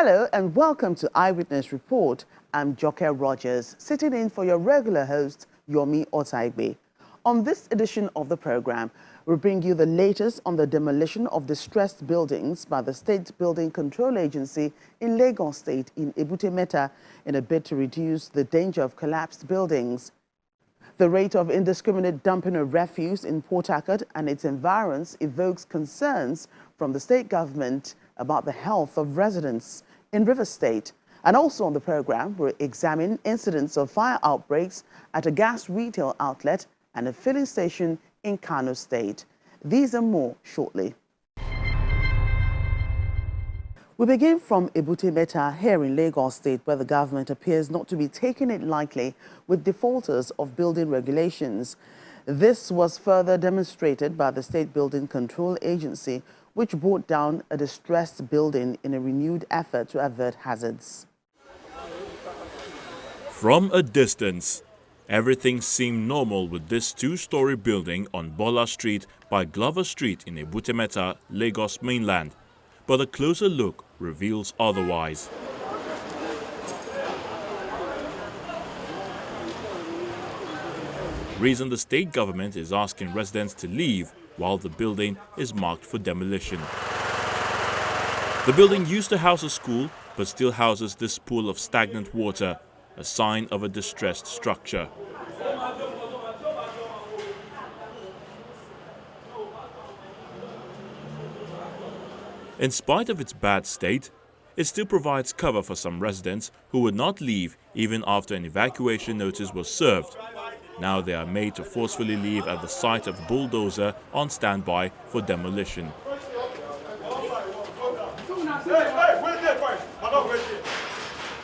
Hello and welcome to Eyewitness Report. I'm Joke Rogers, sitting in for your regular host, Yomi Otaigbe. On this edition of the program, we bring you the latest on the demolition of distressed buildings by the State Building Control Agency in Lagos State in Ebute Metta in a bid to reduce the danger of collapsed buildings. The rate of indiscriminate dumping of refuse in Port Harcourt and its environs evokes concerns from the state government about the health of residents in River State. And also on the program, we'll examine incidents of fire outbreaks at a gas retail outlet and a filling station in Kano State. These and more shortly. We begin from Ebute Metta here in Lagos State, where the government appears not to be taking it lightly with defaulters of building regulations. This was further demonstrated by the State Building Control Agency, which brought down a distressed building in a renewed effort to avert hazards. From a distance, everything seemed normal with this two-story building on Bola Street by Glover Street in Ebute Metta, Lagos mainland. But a closer look reveals otherwise. Reason the state government is asking residents to leave while the building is marked for demolition. The building used to house a school but still houses this pool of stagnant water, a sign of a distressed structure. In spite of its bad state, it still provides cover for some residents who would not leave even after an evacuation notice was served. Now they are made to forcefully leave at the site of bulldozer on standby for demolition.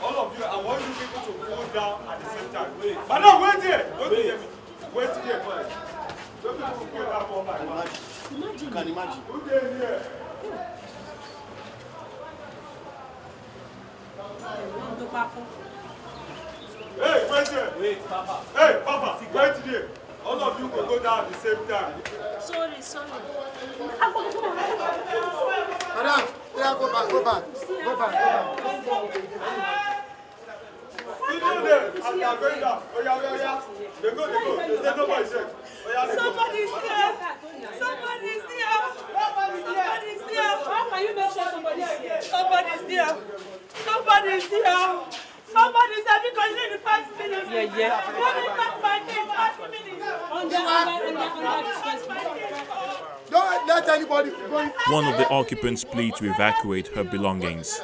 All of you, I want you people to go down at the same time. But no, wait here. Wait here first. Don't people go down one by one. You can imagine. Okay, here. Hey, wait here. Wait, Papa. Hey, Papa, wait here. All of you will go down at the same time. Sorry. Madam, go back. You know them, as they are going down. Oh, yeah. They go. They say nobody's there. Somebody's there. How can you make sure somebody's there? Somebody's there because you need the 5 minutes. Yeah. Only 5 minutes. Don't let anybody go. One of the occupants plead to evacuate her belongings.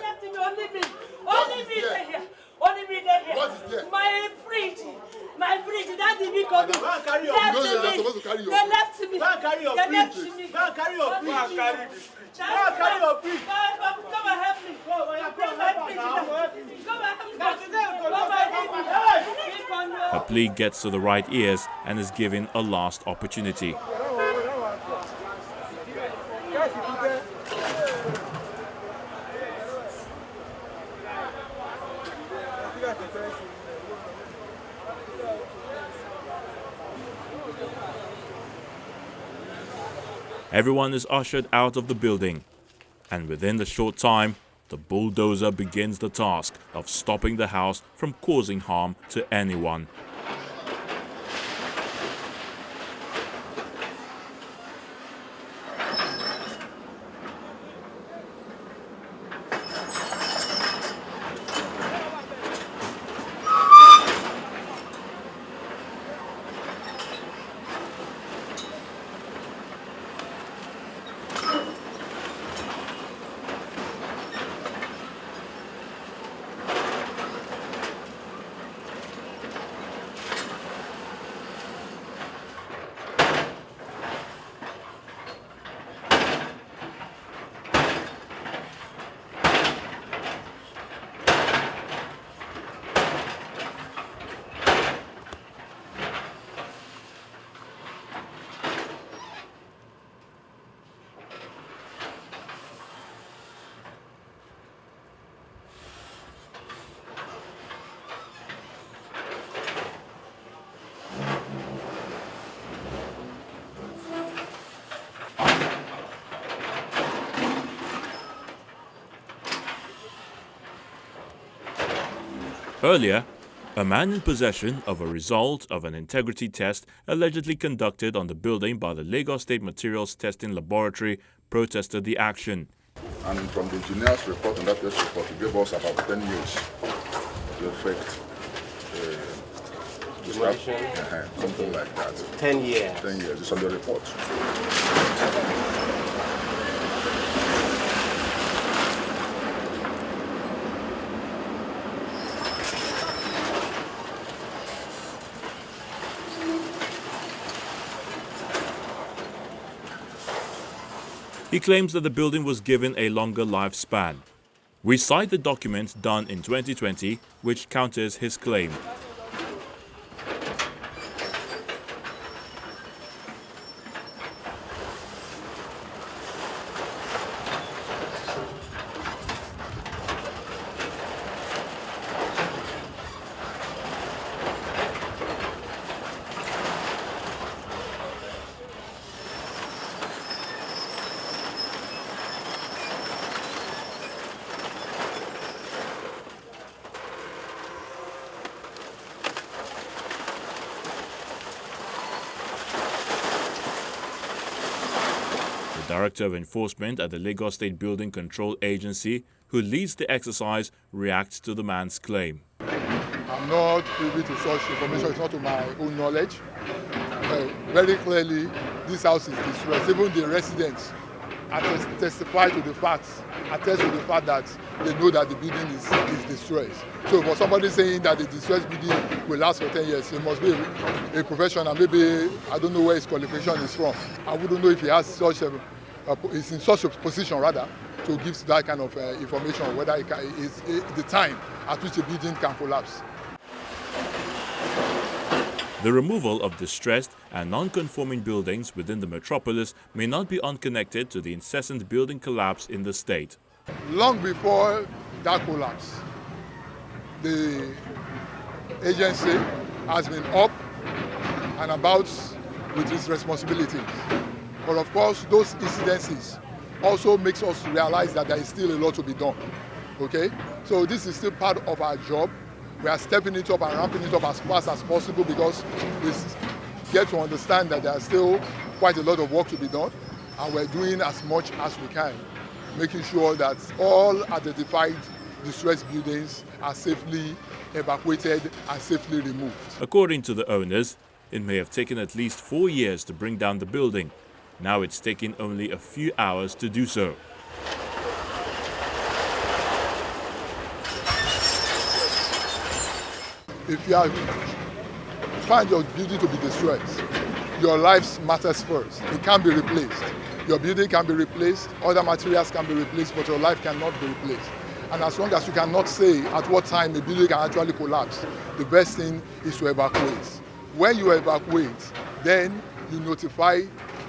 Only me there. What is there? My fridge, that's the big of it. They left me. Go and carry your fridge. Come and help me. Her plea gets to the right ears and is given a last opportunity. Everyone is ushered out of the building, and within a short time, the bulldozer begins the task of stopping the house from causing harm to anyone. Earlier, a man in possession of a result of an integrity test allegedly conducted on the building by the Lagos State Materials Testing Laboratory protested the action. And from the engineer's report and that test report, it gave us about 10 years to effect something like that. 10 years? 10 years, it's on the report. He claims that the building was given a longer lifespan. We cite the document done in 2020, which counters his claim. Director of Enforcement at the Lagos State Building Control Agency, who leads the exercise, reacts to the man's claim. I'm not privy to such information. It's not to my own knowledge. Very clearly, this house is distressed. Even the residents testify to the facts, attest to the fact that they know that the building is distressed. So for somebody saying that the distressed building will last for 10 years, it must be a professional. Maybe, I don't know where his qualification is from. I wouldn't know if he has such is in such a position rather to give that kind of information, whether it is the time at which a building can collapse. The removal of distressed and non-conforming buildings within the metropolis may not be unconnected to the incessant building collapse in the state. Long before that collapse, the agency has been up and about with its responsibilities. But of course, those incidences also makes us realize that there is still a lot to be done. Okay? So this is still part of our job. We are stepping it up and ramping it up as fast as possible because we get to understand that there is still quite a lot of work to be done, and we're doing as much as we can, making sure that all identified distressed buildings are safely evacuated and safely removed. According to the owners, it may have taken at least 4 years to bring down the building. Now it's taking only a few hours to do so. If you find your building to be destroyed, your life matters first. It can be replaced. Your building can be replaced, other materials can be replaced, but your life cannot be replaced. And as long as you cannot say at what time a building can actually collapse, the best thing is to evacuate. When you evacuate, then you notify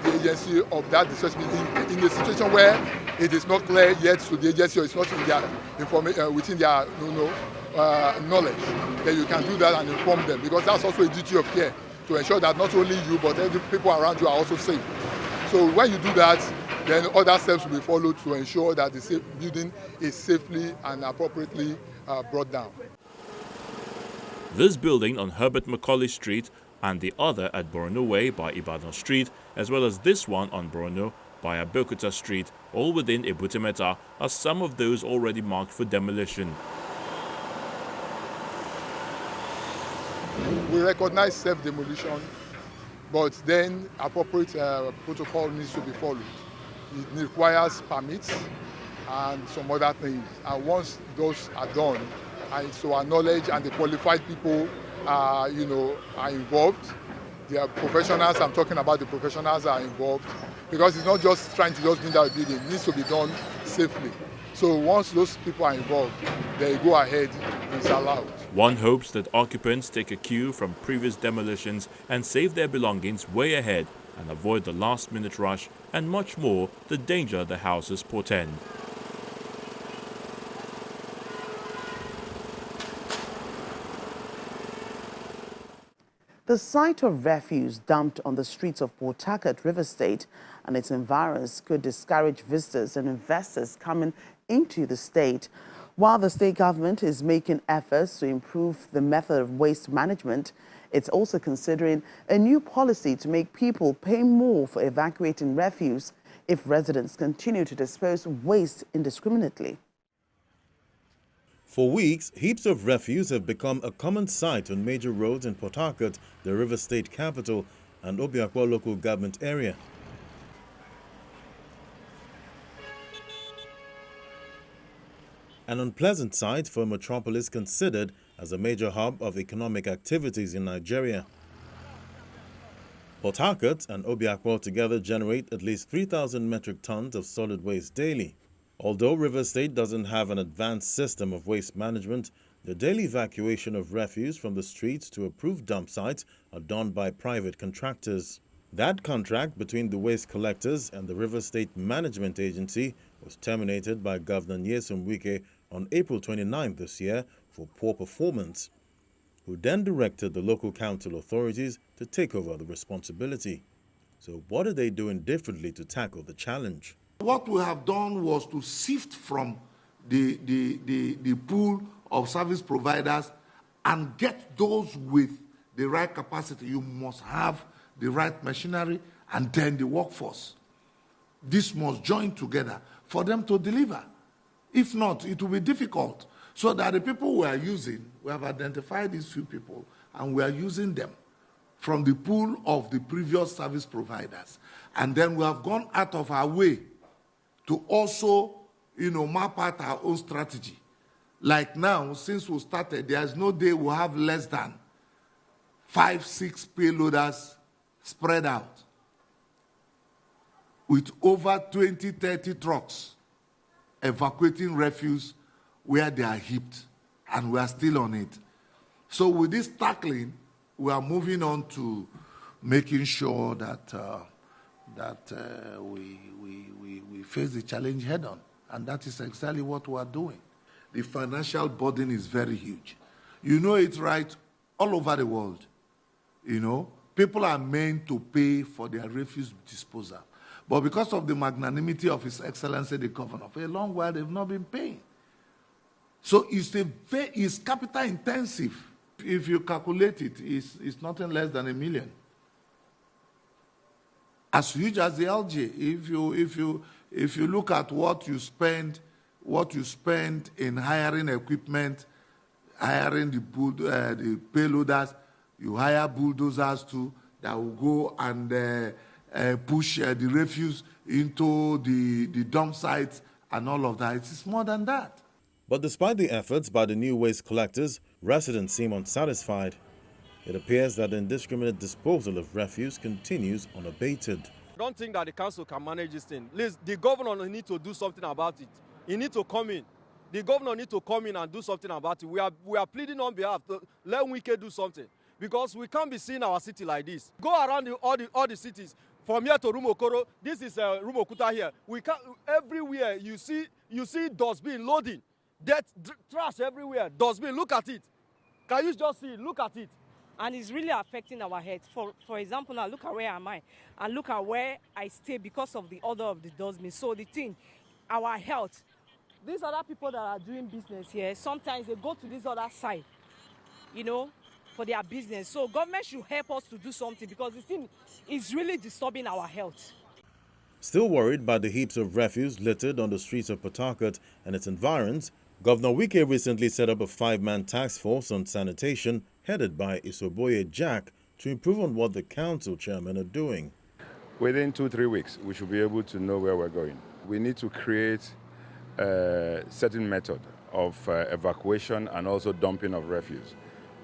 the agency of that distress in a situation where it is not clear yet to the agency or it's not in their information within their knowledge. Then you can do that and inform them, because that's also a duty of care to ensure that not only you but every people around you are also safe. So when you do that, then other steps will be followed to ensure that the building is safely and appropriately brought down. This building on Herbert Macaulay Street and the other at BORNO Way by Ibadan Street, as well as this one on BORNO by Abeokuta Street, all within Ebute-Metta, are some of those already marked for demolition. We recognize self-demolition, but then appropriate protocol needs to be followed. It requires permits and some other things. And once those are done, and to our knowledge and the qualified people are involved, they are professionals. I'm talking about the professionals are involved, because it's not just trying to just bring down a building. It needs to be done safely. So once those people are involved, they go ahead, it's allowed. One hopes that occupants take a cue from previous demolitions and save their belongings way ahead and avoid the last-minute rush and much more the danger the houses portend. The sight of refuse dumped on the streets of Port Harcourt, River State, and its environs could discourage visitors and investors coming into the state. While the state government is making efforts to improve the method of waste management, it's also considering a new policy to make people pay more for evacuating refuse if residents continue to dispose waste indiscriminately. For weeks, heaps of refuse have become a common sight on major roads in Port Harcourt, the River State capital, and Obiakwa local government area. An unpleasant sight for a metropolis considered as a major hub of economic activities in Nigeria. Port Harcourt and Obiakwa together generate at least 3,000 metric tons of solid waste daily. Although River State doesn't have an advanced system of waste management, the daily evacuation of refuse from the streets to approved dump sites are done by private contractors. That contract between the waste collectors and the River State Management Agency was terminated by Governor Nyesom Wike on April 29 this year for poor performance, who then directed the local council authorities to take over the responsibility. So what are they doing differently to tackle the challenge? What we have done was to sift from the pool of service providers and get those with the right capacity. You must have the right machinery and then the workforce. This must join together for them to deliver. If not, it will be difficult. So that the people we are using, we have identified these few people and we are using them from the pool of the previous service providers. And then we have gone out of our way to also, map out our own strategy. Like now, since we started, there is no day we have less than 5-6 payloaders spread out with over 20-30 trucks evacuating refuse where they are heaped, and we are still on it. So with this tackling, we are moving on to making sure that we face the challenge head on, and that is exactly what we are doing. The financial burden is very huge. You know it, right? All over the world, people are meant to pay for their refuse disposal. But because of the magnanimity of His Excellency the Governor, for a long while they've not been paying. So it's capital intensive. If you calculate it, it's nothing less than $1 million. As huge as the LG. If you look at what you spend in hiring equipment, hiring the payloaders, you hire bulldozers too that will go and push the refuse into the dump sites and all of that. It's more than that. But despite the efforts by the new waste collectors, residents seem unsatisfied. It appears that indiscriminate disposal of refuse continues unabated. I don't think that the council can manage this thing. The governor needs to do something about it. He needs to come in. The governor needs to come in and do something about it. We are pleading on behalf to let Wike do something, because we can't be seeing our city like this. Go around all the cities. From here to Rumokoro, this is Rumokuta here. We can't, everywhere you see dustbin loading. Dead trash everywhere. Dustbin, look at it. Can you just see it? Look at it. And it's really affecting our health. For example, now look at where am I, and look at where I stay because of the order of the dustbin. So the thing, our health. These other people that are doing business here, sometimes they go to this other side, for their business. So government should help us to do something, because this thing is really disturbing our health. Still worried by the heaps of refuse littered on the streets of Port Harcourt and its environs, Governor Wike recently set up a 5-man task force on sanitation headed by ISOBOYE Jack to improve on what the council chairmen are doing. Within 2-3 weeks, we should be able to know where we're going. We need to create a certain method of evacuation and also dumping of refuse,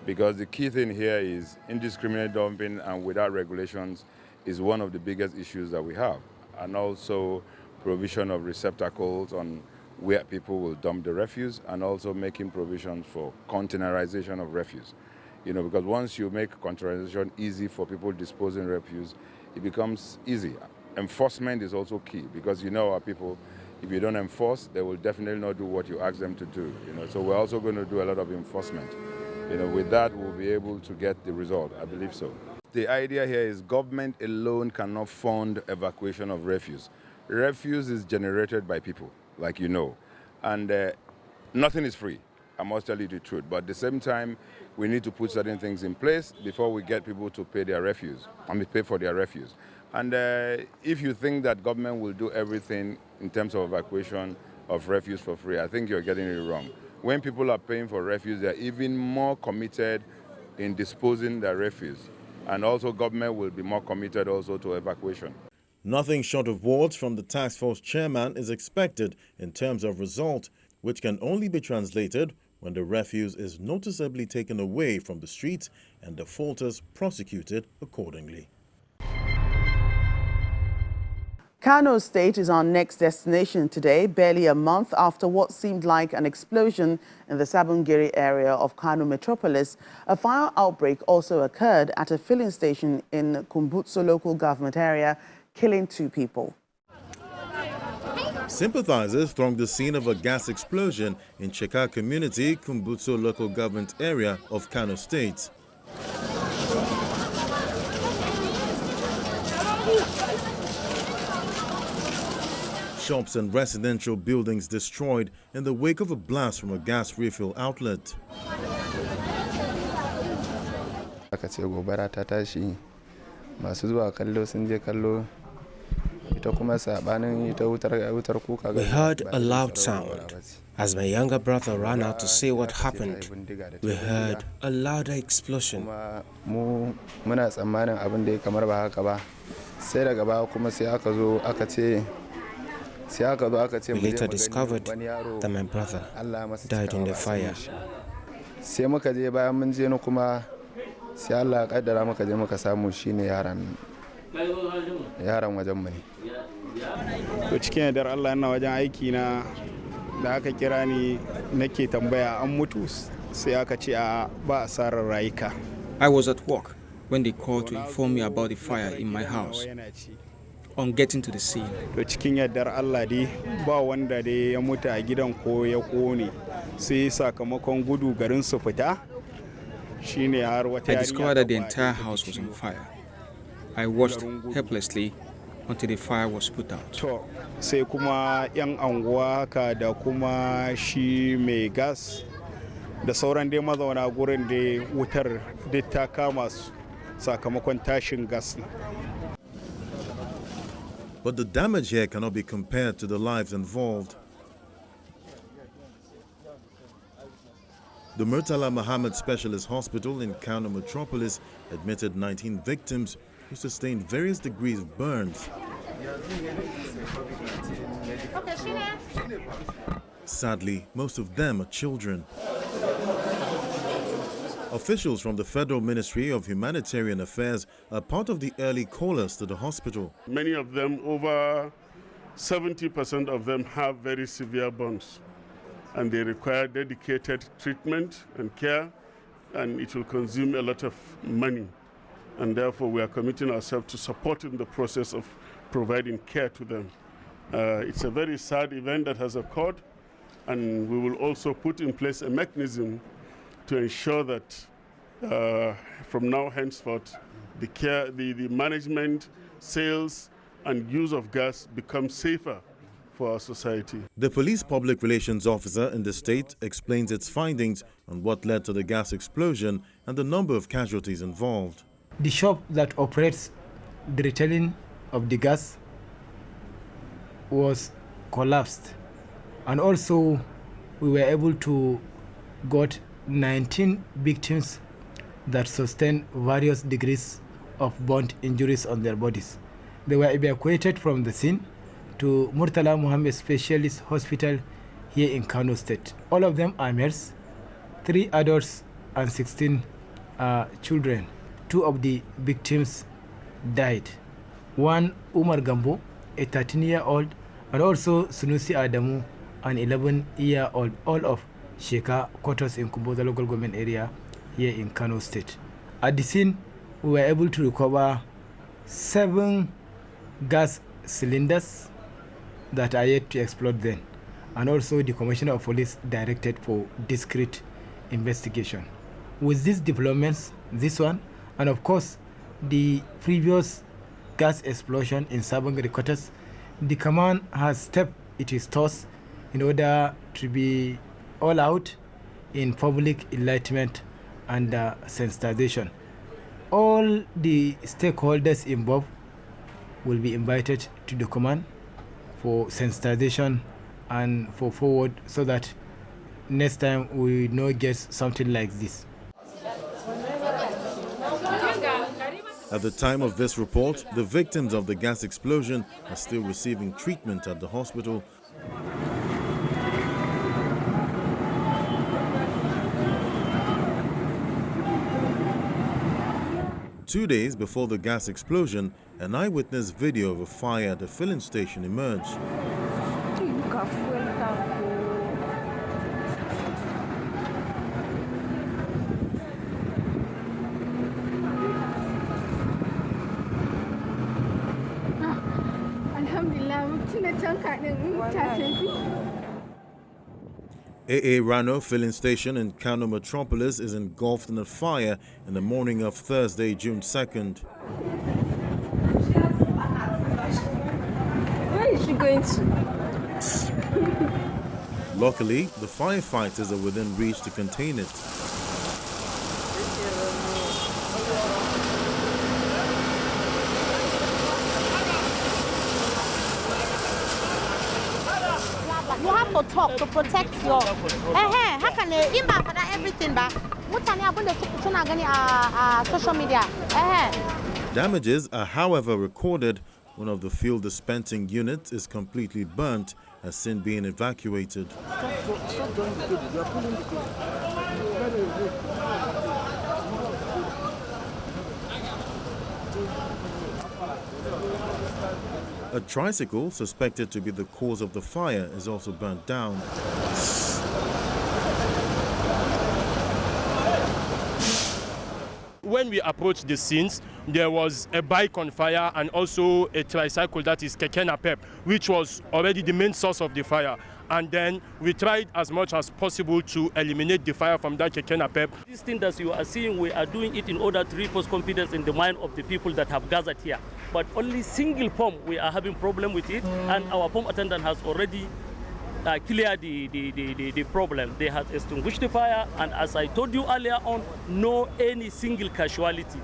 because the key thing here is indiscriminate dumping and without regulations is one of the biggest issues that we have, and also provision of receptacles on where people will dump the refuse, and also making provisions for containerization of refuse. Because once you make containerization easy for people disposing refuse, it becomes easy. Enforcement is also key, because our people, if you don't enforce, they will definitely not do what you ask them to do. So we're also going to do a lot of enforcement. With that, we'll be able to get the result. I believe so. The idea here is government alone cannot fund evacuation of refuse. Refuse is generated by people, like and Nothing is free, I must tell you the truth. But at the same time, we need to put certain things in place before we get people to pay their refuse. Pay for their refuse. And if you think that government will do everything in terms of evacuation of refuse for free, I think you're getting it wrong. When people are paying for refuse, they're even more committed in disposing their refuse. And also government will be more committed also to evacuation. Nothing short of words from the task force chairman is expected in terms of result, which can only be translated when the refuse is noticeably taken away from the streets and defaulters prosecuted accordingly. Kano State is our next destination today, barely a month after what seemed like an explosion in the Sabungiri area of Kano metropolis. A fire outbreak also occurred at a filling station in Kumbutso local government area, killing 2 people. Sympathizers thronged the scene of a gas explosion in Cheka community, Kumbutso local government area of Kano State. Shops and residential buildings destroyed in the wake of a blast from a gas refill outlet. We heard a loud sound. As my younger brother ran out to see what happened, we heard a louder explosion. We later discovered that my brother died in the fire. Cikin yardar Allah ina wajen aiki na da aka kira ni nake tambaya an mutu sai aka ce a ba asarar rayuka. I was at work when they called to inform me about the fire in my house. On getting to the scene, to cikin yardar Allah dai ba wanda dai ya mutu a gidan ko ya kone sai sakamakon gudu garin su fita shine har wata I discovered that the entire house was on fire. I watched helplessly until the fire was put out. To sai kuma yan anguwa haka da kuma shi mai gas da sauran dai mazauna gurin da wutar duk ta kama su sakamakon tashin gas. But the damage here cannot be compared to the lives involved. The Murtala Muhammad Specialist Hospital in Kano Metropolis admitted 19 victims who sustained various degrees of burns. Sadly, most of them are children. Officials from the Federal Ministry of Humanitarian Affairs are part of the early callers to the hospital. Many of them, over 70% of them, have very severe burns, and they require dedicated treatment and care, and it will consume a lot of money. And therefore, we are committing ourselves to supporting the process of providing care to them. It's a very sad event that has occurred, and we will also put in place a mechanism to ensure that from now henceforth, the care, the management, sales, and use of gas become safer for our society. The police public relations officer in the state explains its findings on what led to the gas explosion and the number of casualties involved. The shop that operates the retailing of the gas was collapsed, and also we were able to got 19 victims that sustained various degrees of burnt injuries on their bodies. They were evacuated from the scene to Murtala Muhammad Specialist Hospital here in Kano State. All of them are males, 3 adults and 16 children. 2 of the victims died. One, Umar Gambo, a 13-year-old, and also Sunusi Adamu, an 11-year-old, all of Sheka quarters in Kumboza local government area here in Kano State. At the scene, we were able to recover 7 gas cylinders that are yet to explode then, and also the Commissioner of Police directed for discreet investigation. With these developments, this one, and of course the previous gas explosion in Sabungiri quarters, the command has stepped its toes in order to be all out in public enlightenment and sensitization. All the stakeholders involved will be invited to the command for sensitization and for forward, so that next time we not get something like this. At the time of this report, the victims of the gas explosion are still receiving treatment at the hospital. Two days before the gas explosion, an eyewitness video of a fire at a filling station emerged. Rano filling station in Kano metropolis is engulfed in a fire in the morning of Thursday, June 2nd. Where is she going to? Luckily, the firefighters are within reach to contain it. You have to talk to protect your. How can they impact for everything? But what's social media? Damages are, however, recorded. One of the fuel dispensing units is completely burnt, has since been evacuated. A tricycle, suspected to be the cause of the fire, is also burnt down. When we approached the scenes, there was a bike on fire and also a tricycle, that is keke napep, which was already the main source of the fire. And then we tried as much as possible to eliminate the fire from that keke napep. This thing that you are seeing, we are doing it in order to reinforce confidence in the mind of the people that have gathered here. But only single pump, we are having problem with it, and our pump attendant has already cleared the problem. They have extinguished the fire, and as I told you earlier on, no any single casualty.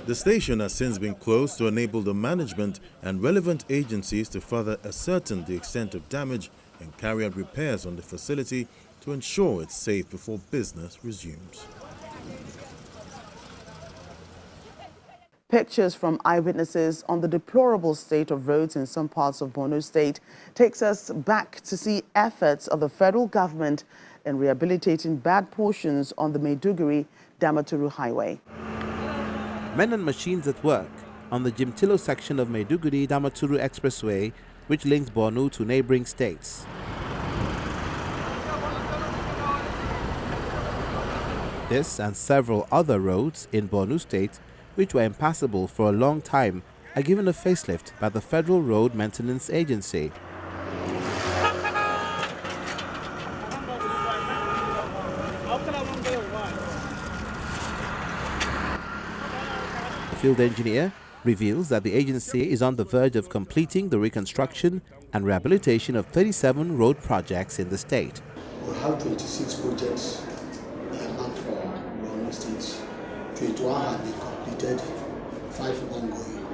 The station has since been closed to enable the management and relevant agencies to further ascertain the extent of damage and carry out repairs on the facility to ensure it's safe before business resumes. Pictures from eyewitnesses on the deplorable state of roads in some parts of Borno State takes us back to see efforts of the federal government in rehabilitating bad portions on the Maiduguri-Damatur highway. Men and machines at work on the Jimtilo section of Maiduguri-Damatur expressway, which links Borno to neighboring states. This and several other roads in Borno State, which were impassable for a long time, are given a facelift by the Federal Road Maintenance Agency. The field engineer reveals that the agency is on the verge of completing the reconstruction and rehabilitation of 37 road projects in the state. We have 26 projects marked for Borno State. 21 have been completed, 5 ongoing.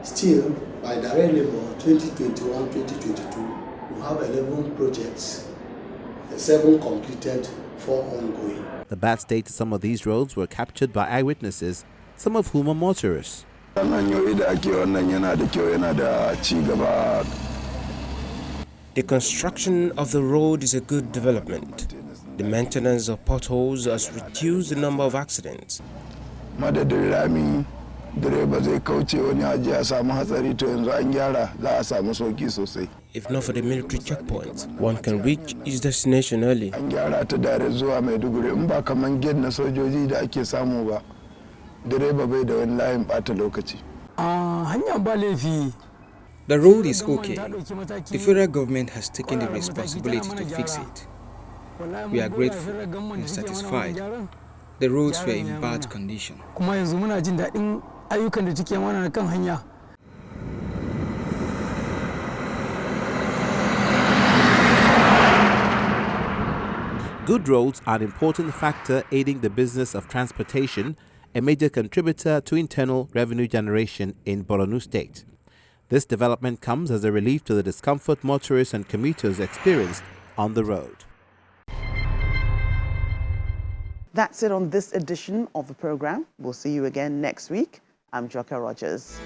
Still, by direct labor 2021-2022, we have 11 projects, 7 completed, 4 ongoing. The bad state of some of these roads were captured by eyewitnesses, some of whom are motorists. The construction of the road is a good development. The maintenance of potholes has reduced the number of accidents. If not for the military checkpoints, one can reach his destination early. The road is okay. The federal government has taken the responsibility to fix it. We are grateful and satisfied. The roads were in bad condition. Good roads are an important factor aiding the business of transportation, a major contributor to internal revenue generation in Borno State. This development comes as a relief to the discomfort motorists and commuters experience on the road. That's it on this edition of the program. We'll see you again next week. I'm Joker Rogers.